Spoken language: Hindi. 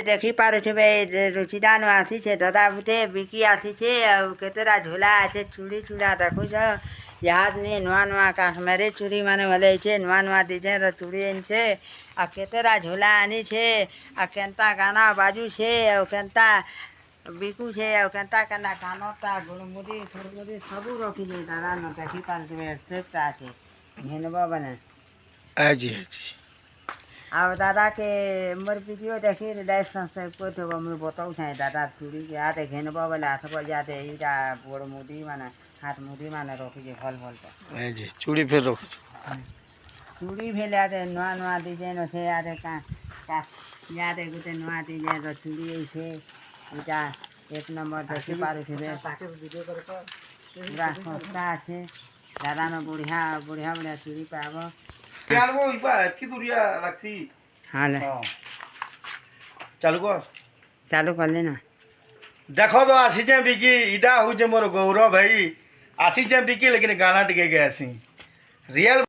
देखी पारुथिबे रुचिदा नु आसीछे दादा बुते बिकी आसीछे केतेरा झोला आछे चूड़ी चूड़ा देखुछ याद ने नुआ नुआ काश्मीरी चूड़ी माने भले छे नुआ नुआ डिजाइन रो चूड़ी छे आ केतेरा झोला आनी छे आ केनता गाना बाजू छे आ केनता बिकू छे आ केनता केना कानोता गुलमुदी फुरमुदी सबू रखी दे दादा न देखी पारुथिबे सेफ्ट आछे घेनबो बने आजी आजी अब दादा के मोर वीडियो देखी लाइक सब्सक्राइब कर देबो मैं बताऊ छे दादा चूड़ी के आते घेनबो वाला सब जाते इरा गोड़ मुदी माने हाथ मुदी माने रखी जे भल भल तो आजी चूड़ी फिर रखो चूड़ी भेले आते नुआ नुआ डिजाइन छे आते का याते गुते नुआ डिजाइन रो चूड़ी छे इटा एक नंबर देखि पारु छे ताके वीडियो कर तो पूरा सस्ता छे दादा न बढ़िया बढ़िया बढ़िया चूड़ी पाबो प्यारबो इबा की दुरिया लक्सी हां ले चालू कर लेना देखो तो आसी जे बिकी इडा हो जे मोर गौरव भाई आसी जे बिकी लेकिन गाना टिके गए सी रियल